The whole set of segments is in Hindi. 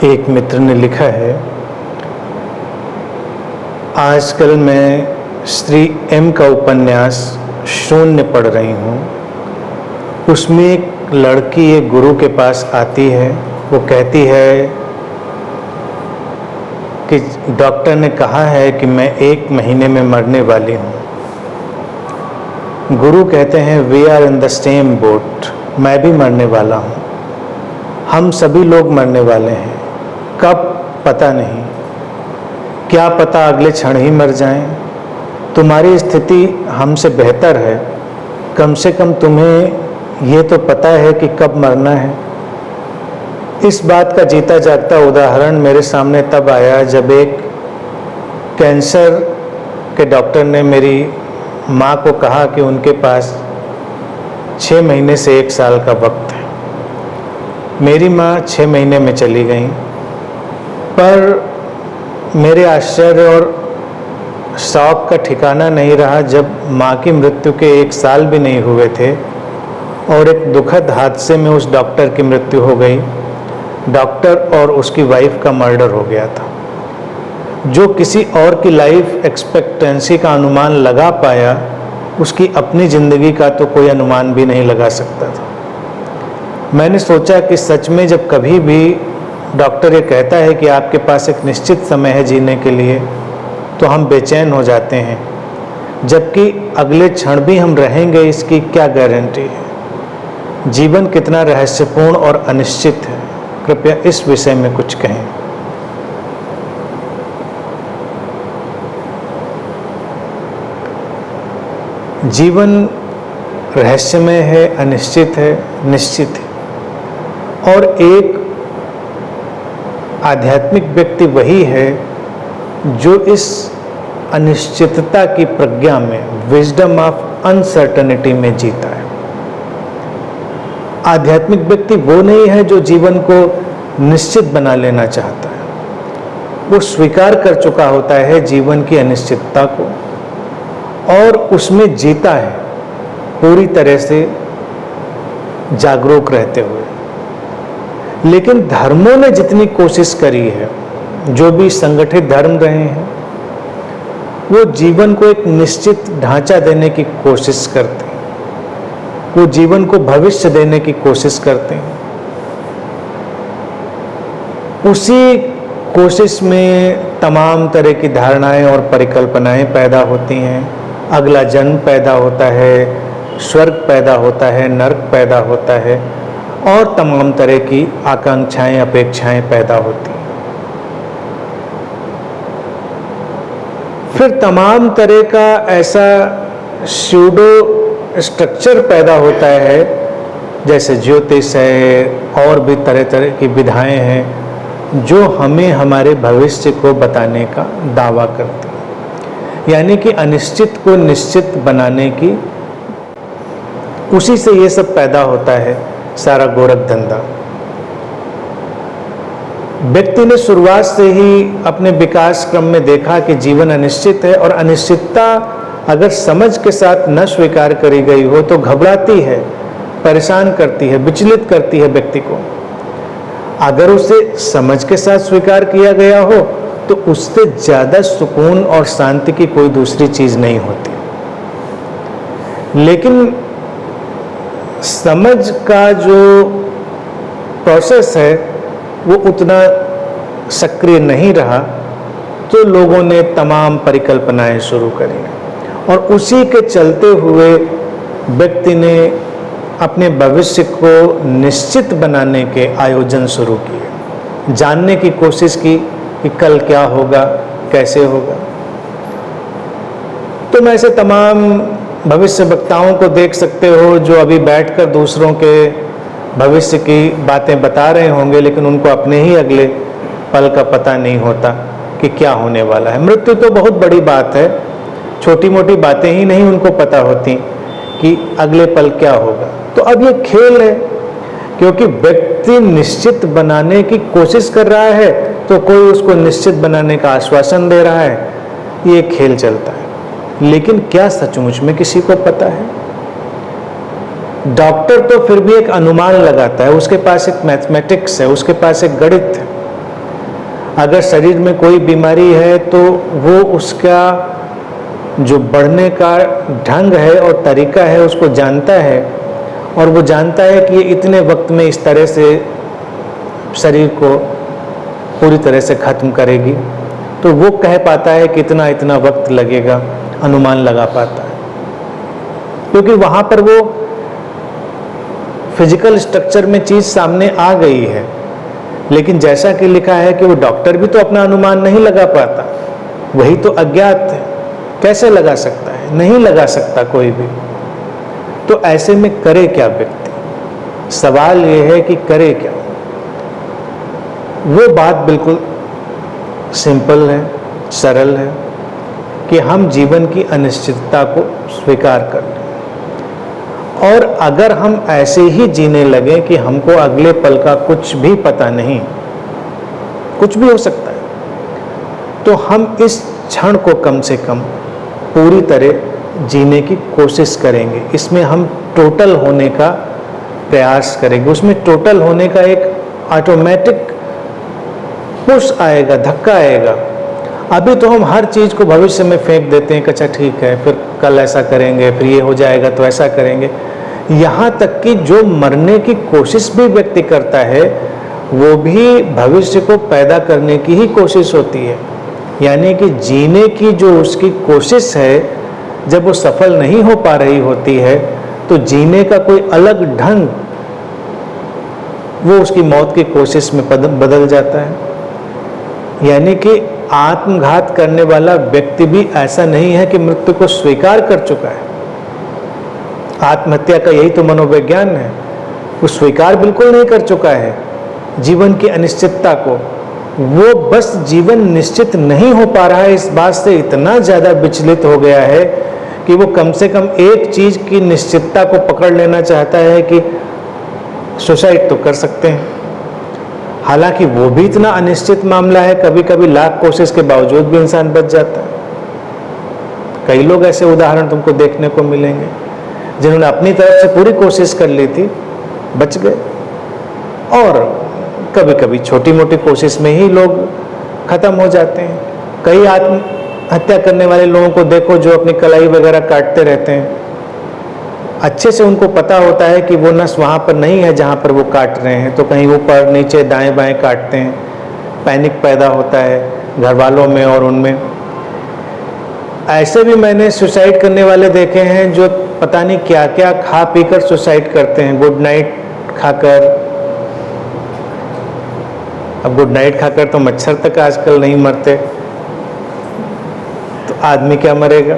एक मित्र ने लिखा है, आजकल मैं श्री एम का उपन्यास शून्य पढ़ रही हूँ। उसमें एक लड़की एक गुरु के पास आती है। वो कहती है कि डॉक्टर ने कहा है कि मैं 1 महीने में मरने वाली हूँ। गुरु कहते हैं, we are in the same boat, मैं भी मरने वाला हूँ, हम सभी लोग मरने वाले हैं। कब पता नहीं, क्या पता अगले क्षण ही मर जाएं। तुम्हारी स्थिति हमसे बेहतर है, कम से कम तुम्हें ये तो पता है कि कब मरना है। इस बात का जीता जागता उदाहरण मेरे सामने तब आया जब एक कैंसर के डॉक्टर ने मेरी माँ को कहा कि उनके पास 6 महीने से 1 साल का वक्त है। मेरी माँ 6 महीने में चली गई, पर मेरे आश्चर्य और शौक का ठिकाना नहीं रहा जब माँ की मृत्यु के 1 साल भी नहीं हुए थे और एक दुखद हादसे में उस डॉक्टर की मृत्यु हो गई। डॉक्टर और उसकी वाइफ का मर्डर हो गया था। जो किसी और की लाइफ एक्सपेक्टेंसी का अनुमान लगा पाया, उसकी अपनी ज़िंदगी का तो कोई अनुमान भी नहीं लगा सकता था। मैंने सोचा कि सच में जब कभी भी डॉक्टर ये कहता है कि आपके पास एक निश्चित समय है जीने के लिए, तो हम बेचैन हो जाते हैं, जबकि अगले क्षण भी हम रहेंगे इसकी क्या गारंटी है। जीवन कितना रहस्यपूर्ण और अनिश्चित है। कृपया इस विषय में कुछ कहें। जीवन रहस्यमय है, अनिश्चित है, निश्चित है। और एक आध्यात्मिक व्यक्ति वही है जो इस अनिश्चितता की प्रज्ञा में, विजडम ऑफ अनसर्टेनिटी में जीता है। आध्यात्मिक व्यक्ति वो नहीं है जो जीवन को निश्चित बना लेना चाहता है। वो स्वीकार कर चुका होता है जीवन की अनिश्चितता को और उसमें जीता है पूरी तरह से जागरूक रहते हुए। लेकिन धर्मों ने जितनी कोशिश करी है, जो भी संगठित धर्म रहे हैं, वो जीवन को एक निश्चित ढांचा देने की कोशिश करते हैं। वो जीवन को भविष्य देने की कोशिश करते हैं। उसी कोशिश में तमाम तरह की धारणाएं और परिकल्पनाएं पैदा होती हैं। अगला जन्म पैदा होता है, स्वर्ग पैदा होता है, नरक पैदा होता है और तमाम तरह की आकांक्षाएं, अपेक्षाएं पैदा होती हैं। फिर तमाम तरह का ऐसा स्यूडो स्ट्रक्चर पैदा होता है, जैसे ज्योतिष है और भी तरह तरह की विधाएं हैं जो हमें हमारे भविष्य को बताने का दावा करती हैं। यानी कि अनिश्चित को निश्चित बनाने की, उसी से ये सब पैदा होता है सारा गोरख धंधा। व्यक्ति ने शुरुआत से ही अपने विकास क्रम में देखा कि जीवन अनिश्चित है और अनिश्चितता अगर समझ के साथ न स्वीकार करी गई हो तो घबराती है, परेशान करती है, विचलित करती है व्यक्ति को। अगर उसे समझ के साथ स्वीकार किया गया हो तो उससे ज्यादा सुकून और शांति की कोई दूसरी चीज नहीं होती। लेकिन समझ का जो प्रोसेस है वो उतना सक्रिय नहीं रहा, तो लोगों ने तमाम परिकल्पनाएं शुरू करी और उसी के चलते हुए व्यक्ति ने अपने भविष्य को निश्चित बनाने के आयोजन शुरू किए, जानने की कोशिश की कि कल क्या होगा, कैसे होगा। तुम ऐसे तमाम भविष्य वक्ताओं को देख सकते हो जो अभी बैठकर दूसरों के भविष्य की बातें बता रहे होंगे, लेकिन उनको अपने ही अगले पल का पता नहीं होता कि क्या होने वाला है। मृत्यु तो बहुत बड़ी बात है, छोटी मोटी बातें ही नहीं उनको पता होती कि अगले पल क्या होगा। तो अब ये खेल है, क्योंकि व्यक्ति निश्चित बनाने की कोशिश कर रहा है तो कोई उसको निश्चित बनाने का आश्वासन दे रहा है। ये खेल चलता है, लेकिन क्या सचमुच में किसी को पता है? डॉक्टर तो फिर भी एक अनुमान लगाता है, उसके पास एक मैथमेटिक्स है, उसके पास एक गणित है, अगर शरीर में कोई बीमारी है तो वो उसका जो बढ़ने का ढंग है और तरीका है उसको जानता है, और वो जानता है कि ये इतने वक्त में इस तरह से शरीर को पूरी तरह से खत्म करेगी, तो वो कह पाता है कि इतना इतना वक्त लगेगा, अनुमान लगा पाता है, क्योंकि वहाँ पर वो फिजिकल स्ट्रक्चर में चीज़ सामने आ गई है। लेकिन जैसा कि लिखा है कि वो डॉक्टर भी तो अपना अनुमान नहीं लगा पाता, वही तो अज्ञात है, कैसे लगा सकता है? नहीं लगा सकता कोई भी। तो ऐसे में करे क्या व्यक्ति? सवाल ये है कि करे क्या। वो बात बिल्कुल सिंपल है, सरल है कि हम जीवन की अनिश्चितता को स्वीकार कर लें, और अगर हम ऐसे ही जीने लगे कि हमको अगले पल का कुछ भी पता नहीं, कुछ भी हो सकता है, तो हम इस क्षण को कम से कम पूरी तरह जीने की कोशिश करेंगे। इसमें हम टोटल होने का प्रयास करेंगे। उसमें टोटल होने का एक ऑटोमेटिक पुश आएगा, धक्का आएगा। अभी तो हम हर चीज़ को भविष्य में फेंक देते हैं कि अच्छा ठीक है, फिर कल ऐसा करेंगे, फिर ये हो जाएगा तो ऐसा करेंगे। यहाँ तक कि जो मरने की कोशिश भी व्यक्ति करता है वो भी भविष्य को पैदा करने की ही कोशिश होती है। यानी कि जीने की जो उसकी कोशिश है, जब वो सफल नहीं हो पा रही होती है तो जीने का कोई अलग ढंग वो उसकी मौत की कोशिश में बदल जाता है। यानी कि आत्मघात करने वाला व्यक्ति भी ऐसा नहीं है कि मृत्यु को स्वीकार कर चुका है। आत्महत्या का यही तो मनोविज्ञान है, वो स्वीकार बिल्कुल नहीं कर चुका है जीवन की अनिश्चितता को। वो बस जीवन निश्चित नहीं हो पा रहा है, इस बात से इतना ज़्यादा विचलित हो गया है कि वो कम से कम एक चीज़ की निश्चितता को पकड़ लेना चाहता है कि सुसाइड तो कर सकते हैं। हालांकि वो भी इतना अनिश्चित मामला है, कभी कभी लाख कोशिश के बावजूद भी इंसान बच जाता है। कई लोग ऐसे उदाहरण तुमको देखने को मिलेंगे जिन्होंने अपनी तरफ से पूरी कोशिश कर ली थी, बच गए। और कभी कभी छोटी मोटी कोशिश में ही लोग खत्म हो जाते हैं। कई आत्महत्या करने वाले लोगों को देखो जो अपनी कलाई वगैरह काटते रहते हैं। अच्छे से उनको पता होता है कि वो नस वहाँ पर नहीं है जहाँ पर वो काट रहे हैं, तो कहीं ऊपर नीचे दाएं बाएं काटते हैं। पैनिक पैदा होता है घर वालों में और उनमें। ऐसे भी मैंने सुसाइड करने वाले देखे हैं जो पता नहीं क्या क्या खा पीकर सुसाइड करते हैं। गुड नाइट खाकर। अब गुड नाइट खाकर तो मच्छर तक आजकल नहीं मरते, तो आदमी क्या मरेगा।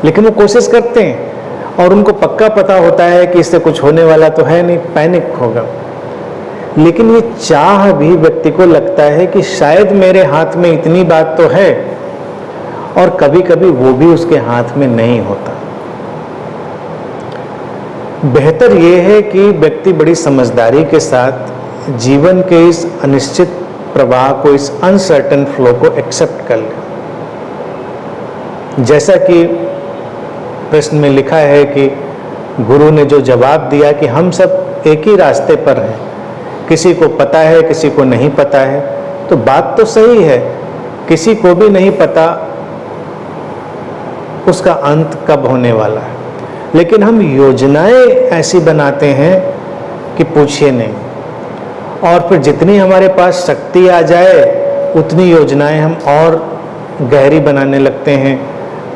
लेकिन वो कोशिश करते हैं और उनको पक्का पता होता है कि इससे कुछ होने वाला तो है नहीं, पैनिक होगा। लेकिन ये चाह भी व्यक्ति को लगता है कि शायद मेरे हाथ में इतनी बात तो है, और कभी कभी वो भी उसके हाथ में नहीं होता। बेहतर ये है कि व्यक्ति बड़ी समझदारी के साथ जीवन के इस अनिश्चित प्रवाह को, इस अनसर्टेन फ्लो को एक्सेप्ट कर ले। जैसा कि प्रश्न में लिखा है कि गुरु ने जो जवाब दिया कि हम सब एक ही रास्ते पर हैं, किसी को पता है किसी को नहीं पता है, तो बात तो सही है। किसी को भी नहीं पता उसका अंत कब होने वाला है, लेकिन हम योजनाएं ऐसी बनाते हैं कि पूछिए नहीं। और फिर जितनी हमारे पास शक्ति आ जाए उतनी योजनाएं हम और गहरी बनाने लगते हैं,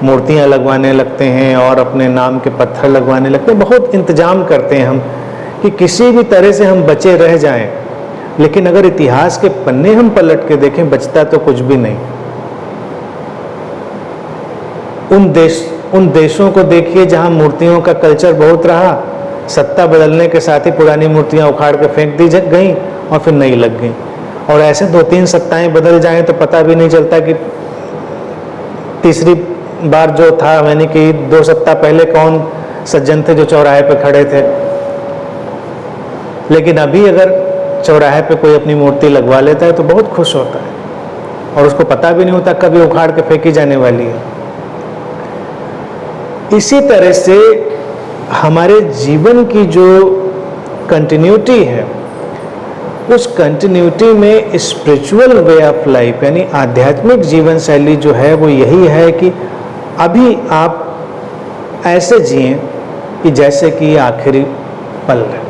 मूर्तियां लगवाने लगते हैं और अपने नाम के पत्थर लगवाने लगते हैं। बहुत इंतजाम करते हैं हम कि किसी भी तरह से हम बचे रह जाएं। लेकिन अगर इतिहास के पन्ने हम पलट के देखें, बचता तो कुछ भी नहीं। उन देशों को देखिए जहां मूर्तियों का कल्चर बहुत रहा, सत्ता बदलने के साथ ही पुरानी मूर्तियां उखाड़ के फेंक दी गई और फिर नई लग गई। और ऐसे 2-3 सत्ताएं बदल जाएं तो पता भी नहीं चलता कि तीसरी बार जो था, यानी कि 2 सत्ता पहले कौन सज्जन थे जो चौराहे पे खड़े थे। लेकिन अभी अगर चौराहे पे कोई अपनी मूर्ति लगवा लेता है तो बहुत खुश होता है, और उसको पता भी नहीं होता कभी उखाड़ के फेंकी जाने वाली है। इसी तरह से हमारे जीवन की जो कंटिन्यूटी है उस कंटिन्यूटी में स्पिरिचुअल वे ऑफ लाइफ यानी आध्यात्मिक जीवन शैली जो है वो यही है कि अभी आप ऐसे जिएं कि जैसे कि ये आखिरी पल है।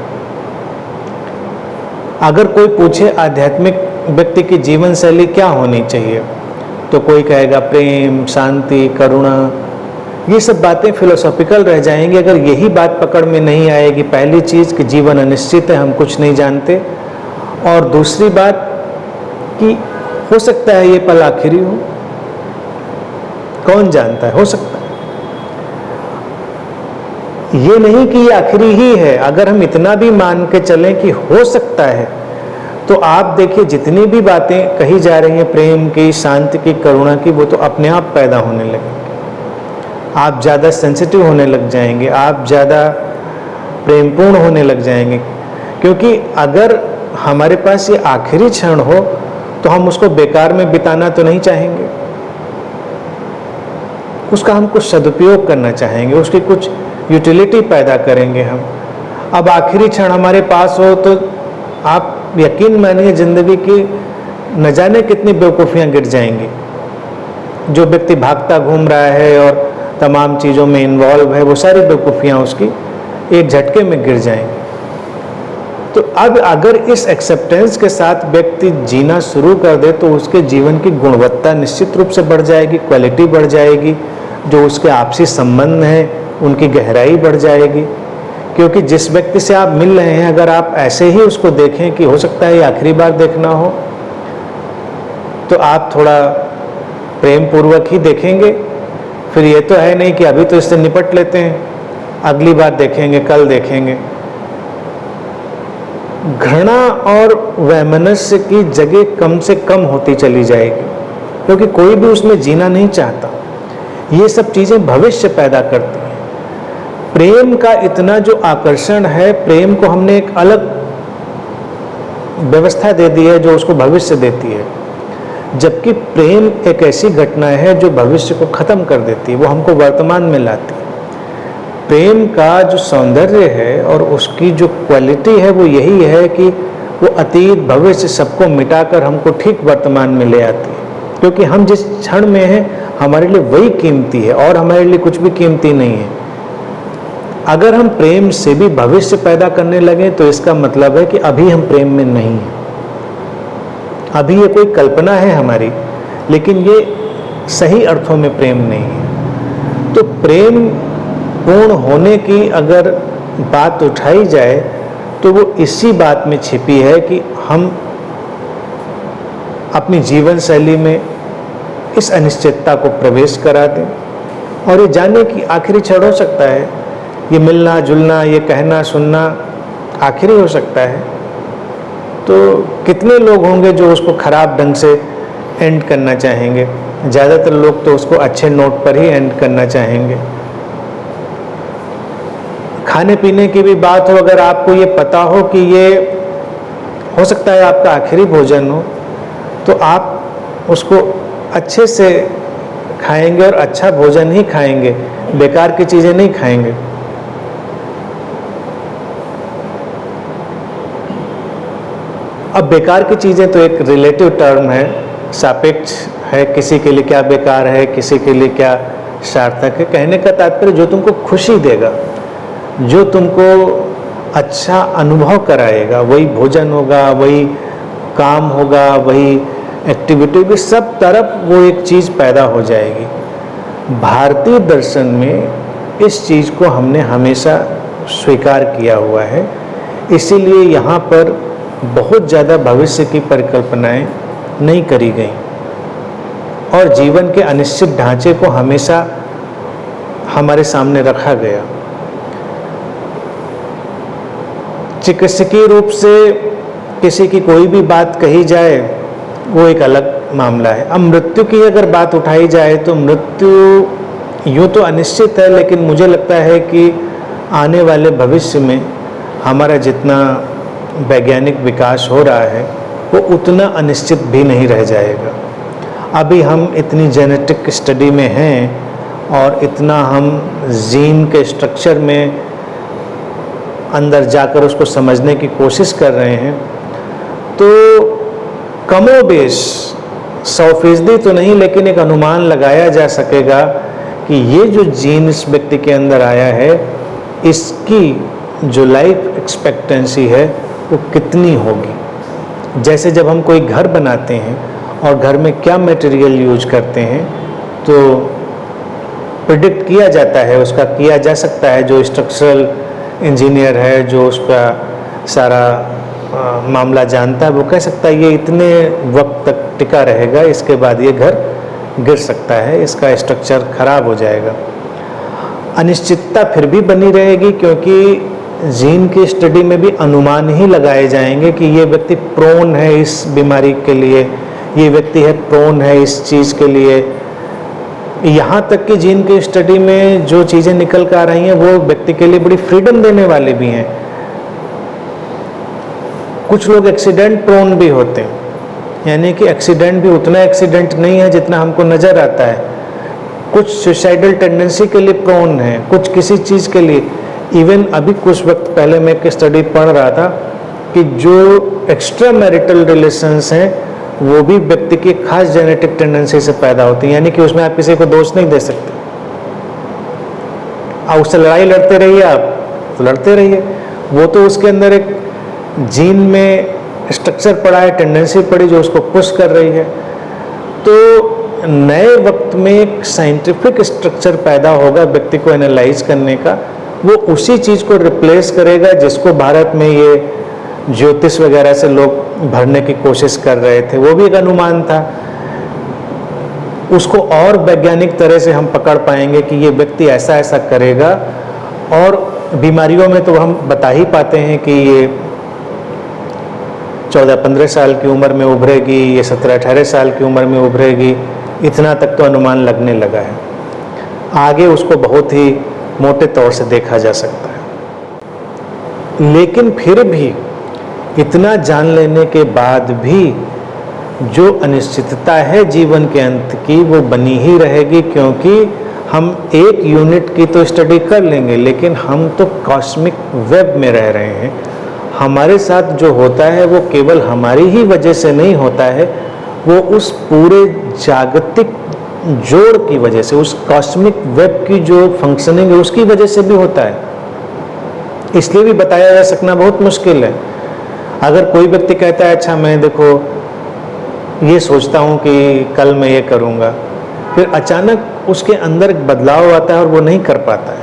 अगर कोई पूछे आध्यात्मिक व्यक्ति की जीवन शैली क्या होनी चाहिए, तो कोई कहेगा प्रेम, शांति, करुणा। ये सब बातें फिलोसॉफिकल रह जाएंगी अगर यही बात पकड़ में नहीं आएगी। पहली चीज़ कि जीवन अनिश्चित है, हम कुछ नहीं जानते, और दूसरी बात कि हो सकता है ये पल आखिरी हो, कौन जानता है, हो सकता है। ये नहीं कि ये आखिरी ही है। अगर हम इतना भी मान के चलें कि हो सकता है, तो आप देखिए जितनी भी बातें कही जा रही हैं प्रेम की, शांति की, करुणा की, वो तो अपने आप पैदा होने लगेंगे। आप ज़्यादा सेंसिटिव होने लग जाएंगे, आप ज़्यादा प्रेमपूर्ण होने लग जाएंगे, क्योंकि अगर हमारे पास ये आखिरी क्षण हो तो हम उसको बेकार में बिताना तो नहीं चाहेंगे, उसका हम कुछ सदुपयोग करना चाहेंगे, उसकी कुछ यूटिलिटी पैदा करेंगे हम। अब आखिरी क्षण हमारे पास हो तो आप यकीन मानिए जिंदगी की न जाने कितनी बेवकूफ़ियाँ गिर जाएंगी। जो व्यक्ति भागता घूम रहा है और तमाम चीज़ों में इन्वॉल्व है, वो सारी बेवकूफ़ियाँ उसकी एक झटके में गिर जाएंगी। तो अब अगर इस एक्सेप्टेंस के साथ व्यक्ति जीना शुरू कर दे तो उसके जीवन की गुणवत्ता निश्चित रूप से बढ़ जाएगी, क्वालिटी बढ़ जाएगी, जो उसके आपसी संबंध हैं उनकी गहराई बढ़ जाएगी। क्योंकि जिस व्यक्ति से आप मिल रहे हैं, अगर आप ऐसे ही उसको देखें कि हो सकता है ये आखिरी बार देखना हो, तो आप थोड़ा प्रेम पूर्वक ही देखेंगे। फिर ये तो है नहीं कि अभी तो इससे निपट लेते हैं, अगली बार देखेंगे, कल देखेंगे। घृणा और वैमनस्य की जगह कम से कम होती चली जाएगी, क्योंकि कोई भी उसमें जीना नहीं चाहता। ये सब चीज़ें भविष्य पैदा करती हैं। प्रेम का इतना जो आकर्षण है, प्रेम को हमने एक अलग व्यवस्था दे दी है जो उसको भविष्य देती है, जबकि प्रेम एक ऐसी घटना है जो भविष्य को खत्म कर देती है, वो हमको वर्तमान में लाती है। प्रेम का जो सौंदर्य है और उसकी जो क्वालिटी है वो यही है कि वो अतीत भविष्य सबको मिटाकर हमको ठीक वर्तमान में ले आती है। क्योंकि हम जिस क्षण में हैं हमारे लिए वही कीमती है और हमारे लिए कुछ भी कीमती नहीं है। अगर हम प्रेम से भी भविष्य पैदा करने लगे तो इसका मतलब है कि अभी हम प्रेम में नहीं हैं, अभी ये कोई कल्पना है हमारी, लेकिन ये सही अर्थों में प्रेम नहीं है। तो प्रेम पूर्ण होने की अगर बात उठाई जाए तो वो इसी बात में छिपी है कि हम अपनी जीवन शैली में इस अनिश्चितता को प्रवेश करा दें और ये जाने कि आखिरी क्षण हो सकता है, ये मिलना जुलना, ये कहना सुनना आखिरी हो सकता है। तो कितने लोग होंगे जो उसको खराब ढंग से एंड करना चाहेंगे? ज़्यादातर लोग तो उसको अच्छे नोट पर ही एंड करना चाहेंगे। खाने पीने की भी बात हो, अगर आपको ये पता हो कि ये हो सकता है आपका आखिरी भोजन हो, तो आप उसको अच्छे से खाएंगे और अच्छा भोजन ही खाएंगे, बेकार की चीज़ें नहीं खाएंगे। अब बेकार की चीज़ें तो एक रिलेटिव टर्म है, सापेक्ष है, किसी के लिए क्या बेकार है, किसी के लिए क्या सार्थक है। कहने का तात्पर्य जो तुमको खुशी देगा, जो तुमको अच्छा अनुभव कराएगा, वही भोजन होगा, वही काम होगा, वही एक्टिविटी भी, सब तरफ वो एक चीज़ पैदा हो जाएगी। भारतीय दर्शन में इस चीज़ को हमने हमेशा स्वीकार किया हुआ है, इसीलिए यहाँ पर बहुत ज़्यादा भविष्य की परिकल्पनाएं नहीं करी गई और जीवन के अनिश्चित ढांचे को हमेशा हमारे सामने रखा गया। चिकित्सकीय रूप से किसी की कोई भी बात कही जाए वो एक अलग मामला है। अब मृत्यु की अगर बात उठाई जाए तो मृत्यु यूँ तो अनिश्चित है, लेकिन मुझे लगता है कि आने वाले भविष्य में हमारा जितना वैज्ञानिक विकास हो रहा है वो उतना अनिश्चित भी नहीं रह जाएगा। अभी हम इतनी जेनेटिक स्टडी में हैं और इतना हम जीन के स्ट्रक्चर में अंदर जाकर उसको समझने की कोशिश कर रहे हैं, तो कमोबेश 100% तो नहीं, लेकिन एक अनुमान लगाया जा सकेगा कि ये जो जीन इस व्यक्ति के अंदर आया है, इसकी जो लाइफ एक्सपेक्टेंसी है वो कितनी होगी। जैसे जब हम कोई घर बनाते हैं और घर में क्या मटेरियल यूज करते हैं, तो प्रिडिक्ट किया जाता है, उसका किया जा सकता है। जो स्ट्रक्चरल इंजीनियर है, जो उसका सारा मामला जानता है, वो कह सकता है ये इतने वक्त तक टिका रहेगा, इसके बाद ये घर गिर सकता है, इसका स्ट्रक्चर खराब हो जाएगा। अनिश्चितता फिर भी बनी रहेगी, क्योंकि जीन की स्टडी में भी अनुमान ही लगाए जाएंगे कि ये व्यक्ति प्रोन है इस बीमारी के लिए, ये व्यक्ति है प्रोन है इस चीज़ के लिए। यहाँ तक कि जीन की स्टडी में जो चीज़ें निकल कर आ रही हैं वो व्यक्ति के लिए बड़ी फ्रीडम देने वाले भी हैं। कुछ लोग एक्सीडेंट प्रोन भी होते हैं, यानी कि एक्सीडेंट भी उतना एक्सीडेंट नहीं है जितना हमको नज़र आता है। कुछ सुसाइडल टेंडेंसी के लिए प्रोन है, कुछ किसी चीज़ के लिए। इवन अभी कुछ वक्त पहले मैं एक स्टडी पढ़ रहा था कि जो एक्स्ट्रा मैरिटल रिलेशंस हैं वो भी व्यक्ति की खास जेनेटिक टेंडेंसी से पैदा होती है, यानी कि उसमें आप किसी को दोष नहीं दे सकते। आप उससे लड़ाई लड़ते रहिए, आप तो लड़ते रहिए, वो तो उसके अंदर एक जीन में स्ट्रक्चर पड़ा है, टेंडेंसी पड़ी जो उसको पुश कर रही है। तो नए वक्त में एक साइंटिफिक स्ट्रक्चर पैदा होगा व्यक्ति को एनालाइज करने का, वो उसी चीज़ को रिप्लेस करेगा जिसको भारत में ये ज्योतिष वगैरह से लोग भरने की कोशिश कर रहे थे। वो भी एक अनुमान था, उसको और वैज्ञानिक तरह से हम पकड़ पाएंगे कि ये व्यक्ति ऐसा ऐसा करेगा। और बीमारियों में तो हम बता ही पाते हैं कि ये 14-15 साल की उम्र में उभरेगी, ये 17-18 साल की उम्र में उभरेगी, इतना तक तो अनुमान लगने लगा है। आगे उसको बहुत ही मोटे तौर से देखा जा सकता है। लेकिन फिर भी इतना जान लेने के बाद भी जो अनिश्चितता है जीवन के अंत की वो बनी ही रहेगी, क्योंकि हम एक यूनिट की तो स्टडी कर लेंगे, लेकिन हम तो कॉस्मिक वेब में रह रहे हैं। हमारे साथ जो होता है वो केवल हमारी ही वजह से नहीं होता है, वो उस पूरे जागतिक जोड़ की वजह से, उस कॉस्मिक वेब की जो फंक्शनिंग है उसकी वजह से भी होता है। इसलिए भी बताया जा सकना बहुत मुश्किल है। अगर कोई व्यक्ति कहता है अच्छा मैं देखो ये सोचता हूँ कि कल मैं ये करूँगा, फिर अचानक उसके अंदर बदलाव आता है और वो नहीं कर पाता है,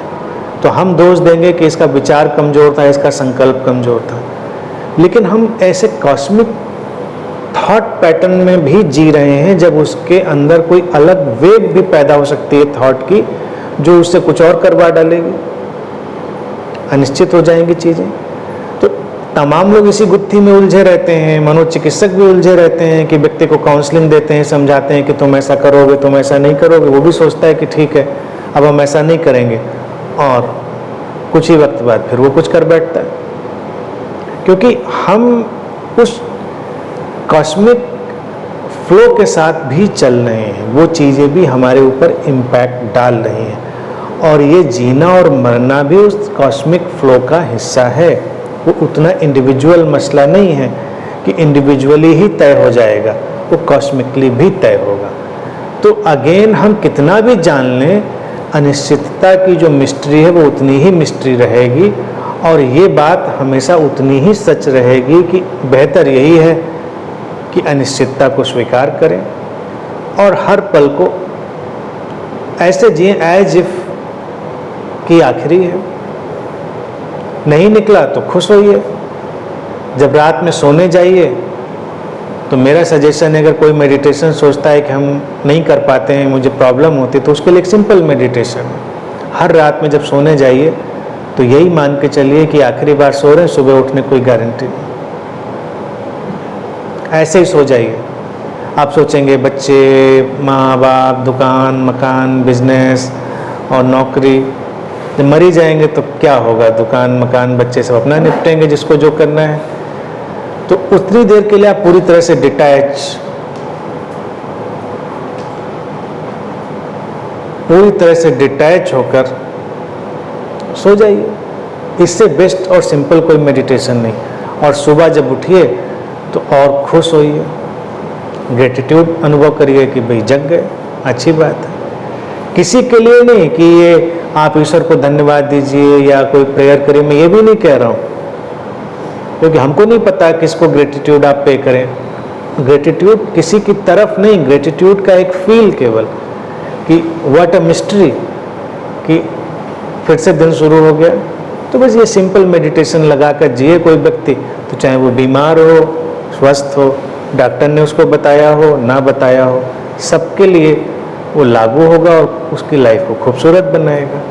तो हम दोष देंगे कि इसका विचार कमज़ोर था, इसका संकल्प कमज़ोर था। लेकिन हम ऐसे कॉस्मिक थॉट पैटर्न में भी जी रहे हैं जब उसके अंदर कोई अलग वेव भी पैदा हो सकती है थॉट की, जो उससे कुछ और करवा डालेगी, अनिश्चित हो जाएंगी चीज़ें। तो तमाम लोग इसी गुत्थी में उलझे रहते हैं। मनोचिकित्सक भी उलझे रहते हैं कि व्यक्ति को काउंसलिंग देते हैं, समझाते हैं कि तुम ऐसा करोगे, तुम ऐसा नहीं करोगे। वो भी सोचता है कि ठीक है अब हम ऐसा नहीं करेंगे, और कुछ ही वक्त बाद फिर वो कुछ कर बैठता है, क्योंकि हम उस कॉस्मिक फ्लो के साथ भी चल रहे हैं, वो चीज़ें भी हमारे ऊपर इम्पैक्ट डाल रही हैं। और ये जीना और मरना भी उस कॉस्मिक फ्लो का हिस्सा है। वो उतना इंडिविजुअल मसला नहीं है कि इंडिविजुअली ही तय हो जाएगा, वो कॉस्मिकली भी तय होगा। तो अगेन हम कितना भी जान लें, अनिश्चितता की जो मिस्ट्री है वो उतनी ही मिस्ट्री रहेगी। और ये बात हमेशा उतनी ही सच रहेगी कि बेहतर यही है कि अनिश्चितता को स्वीकार करें और हर पल को ऐसे जिए एज इफ कि आखिरी है। नहीं निकला तो खुश होइए। जब रात में सोने जाइए तो मेरा सजेशन है, अगर कोई मेडिटेशन सोचता है कि हम नहीं कर पाते हैं, मुझे प्रॉब्लम होती है, तो उसके लिए एक सिंपल मेडिटेशन है। हर रात में जब सोने जाइए तो यही मान के चलिए कि आखिरी बार सो रहे हैं, सुबह उठने कोई गारंटी नहीं। ऐसे ही सो जाइए। आप सोचेंगे बच्चे, माँ बाप, दुकान, मकान, बिजनेस और नौकरी, जब मरी जाएंगे तो क्या होगा? दुकान, मकान, बच्चे सब अपना निपटेंगे जिसको जो करना है। तो उतनी देर के लिए आप पूरी तरह से डिटैच, पूरी तरह से डिटैच होकर सो जाइए। इससे बेस्ट और सिंपल कोई मेडिटेशन नहीं। और सुबह जब उठिए तो और खुश होइए, ग्रेटिट्यूड अनुभव करिए कि भाई जग गए, अच्छी बात है। किसी के लिए नहीं कि ये आप ईश्वर को धन्यवाद दीजिए या कोई प्रेयर करिए, मैं ये भी नहीं कह रहा हूँ, क्योंकि हमको नहीं पता किसको ग्रेटिट्यूड आप पे करें। ग्रेटिट्यूड किसी की तरफ नहीं, ग्रेटिट्यूड का एक फील केवल कि व्हाट अ मिस्ट्री, कि फिर से दिन शुरू हो गया। तो बस ये सिंपल मेडिटेशन लगा कर जिए कोई व्यक्ति, तो चाहे वो बीमार हो, स्वस्थ हो, डॉक्टर ने उसको बताया हो, ना बताया हो, सबके लिए वो लागू होगा और उसकी लाइफ को खूबसूरत बनाएगा।